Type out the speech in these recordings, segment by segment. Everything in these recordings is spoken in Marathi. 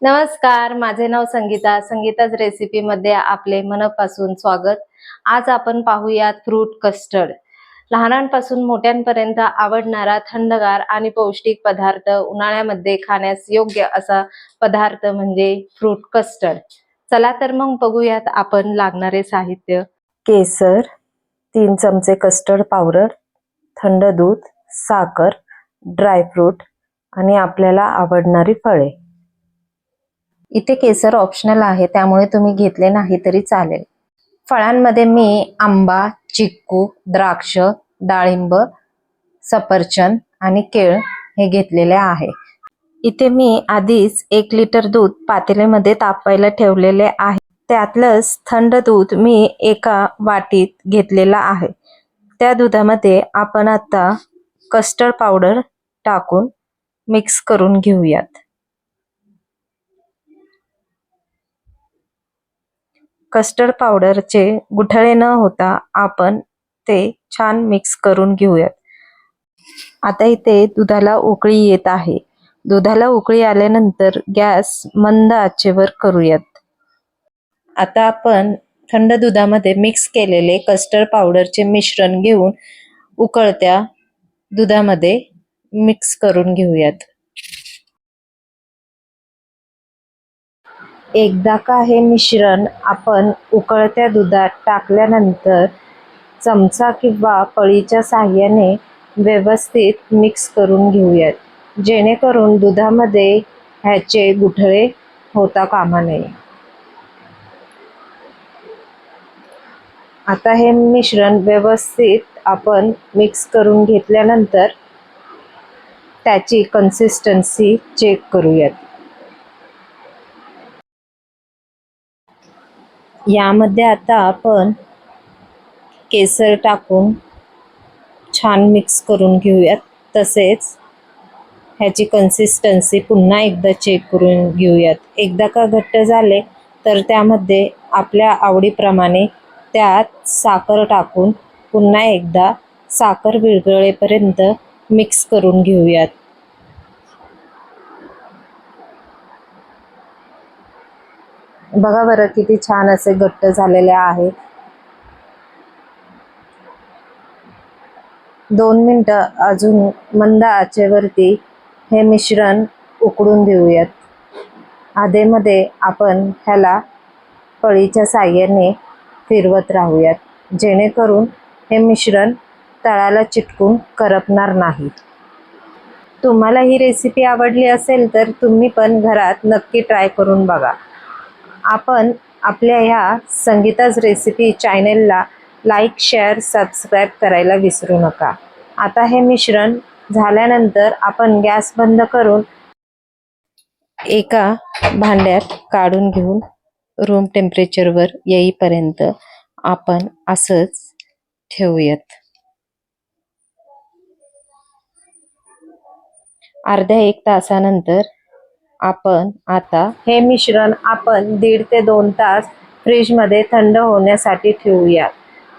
नमस्कार, माझे नाव संगीता. संगीताच रेसिपी मध्ये आपले मनापासून स्वागत. आज आपण पाहूयात फ्रूट कस्टर्ड. लहानांपासून मोठ्यांपर्यंत आवडणारा थंडगार आणि पौष्टिक पदार्थ, उन्हाळ्यामध्ये खाण्यास योग्य असा पदार्थ म्हणजे फ्रूट कस्टर्ड. चला तर मग बघूयात आपण लागणारे साहित्य. केसर, 3 चमचे कस्टर्ड पावडर, थंड दूध, साखर, ड्रायफ्रूट आणि आपल्याला आवडणारी फळे. इथे केसर ऑप्शनल आहे, त्यामुळे तुम्ही घेतले नाही तरी चालेल. फळांमध्ये मी आंबा, चिक्कू, द्राक्ष, डाळिंब, सफरचंद आणि केळ हे घेतलेले आहे. इथे मी आधीच 1 लिटर दूध पातेल्यामध्ये तापवायला ठेवलेले आहे. त्यातलंच थंड दूध मी एका वाटीत घेतलेला आहे. त्या दुधामध्ये आपण आता कस्टर्ड पावडर टाकून मिक्स करून घेऊयात. कस्टर्ड पावडरचे गुठळे न होता आपण ते छान मिक्स करून घेऊयात. आता इथे दुधाला उकळी येत आहे. दुधाला उकळी आल्यानंतर गॅस मंद आचेवर करूयात. आता आपण थंड दुधामध्ये मिक्स केलेले कस्टर्ड पावडरचे मिश्रण घेऊन उकळत्या दुधामध्ये मिक्स करून घेऊयात. एकदा का हे मिश्रण आपण उकळत्या दुधात टाकल्यानंतर चमचा किंवा पळीच्या साहाय्याने व्यवस्थित मिक्स करून घेऊयात, जेणेकरून दुधामध्ये ह्याचे गुठळे होता कामा नये. आता हे मिश्रण व्यवस्थित आपण मिक्स करून घेतल्यानंतर त्याची कन्सिस्टन्सी चेक करूयात. यामध्ये आता आपण केसर टाकून छान मिक्स करून घेऊयात. तसेच ह्याची कन्सिस्टन्सी पुन्हा एकदा चेक करून घेऊयात. एकदा का घट्ट झाले तर त्यामध्ये आपल्या आवडीप्रमाणे त्यात साखर टाकून पुन्हा एकदा साखर विरघळेपर्यंत मिक्स करून घेऊयात. बघा बरं किती छान असे घट्ट झालेले आहे. 2 मिनिटं अजून मंद आचेवरती हे मिश्रण उकळून देऊयात. आधेमध्ये आपण ह्याला पळीच्या साहाय्याने फिरवत राहूयात, जेणेकरून हे मिश्रण तळाला चिटकून करपणार नाही. तुम्हाला ही रेसिपी आवडली असेल तर तुम्ही पण घरात नक्की ट्राय करून बघा. आपण आपल्या ह्या संगीताच रेसिपी चॅनेलला लाईक, शेअर, सबस्क्राईब करायला विसरू नका. आता हे मिश्रण झाल्यानंतर आपण गॅस बंद करून एका भांड्यात काढून घेऊन रूम टेम्परेचरवर येईपर्यंत आपण असंच ठेवूयात. अर्ध्या 1 तासानंतर आपण आता हे मिश्रण आपण 1.5 ते 2 तास फ्रीजमध्ये थंड होण्यासाठी ठेवूया.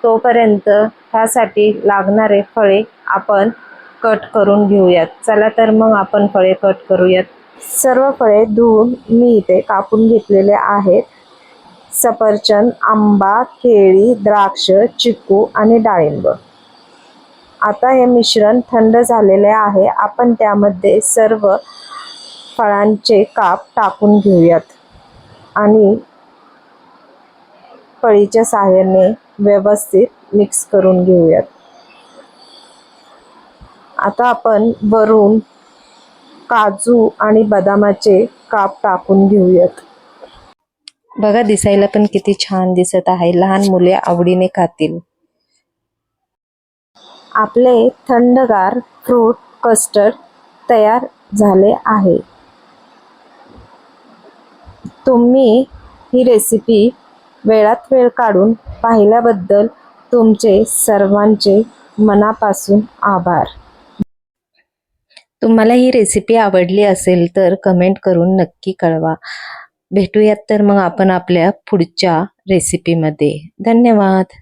तोपर्यंत ह्यासाठी लागणारे फळे आपण कट करून घेऊयात. चला तर मग आपण फळे कट करूयात. सर्व फळे धुवून मी इथे कापून घेतलेले आहेत. सफरचंद, आंबा, केळी, द्राक्ष, चिकू आणि डाळिंब. आता हे मिश्रण थंड झालेले आहे. आपण त्यामध्ये सर्व फळांचे काप टाकून घेऊयात आणि पळीच्या साहाय्याने व्यवस्थित मिक्स करून घेऊयात. आता आपण वरून काजू आणि बदामाचे काप टाकून घेऊयात. बघा दिसायला पण किती छान दिसत आहे. लहान मुले आवडीने खातील. आपले थंडगार फ्रूट कस्टर्ड तयार झाले आहे. तुम्ही ही रेसिपी वेळात वेळ काढून पाहिल्याबद्दल तुमचे सर्वांचे मनापासून आभार. तुम्हाला ही रेसिपी आवडली असेल तर कमेंट करून नक्की कळवा. भेटूयात तर मग आपण आपल्या पुढच्या रेसिपीमध्ये. धन्यवाद.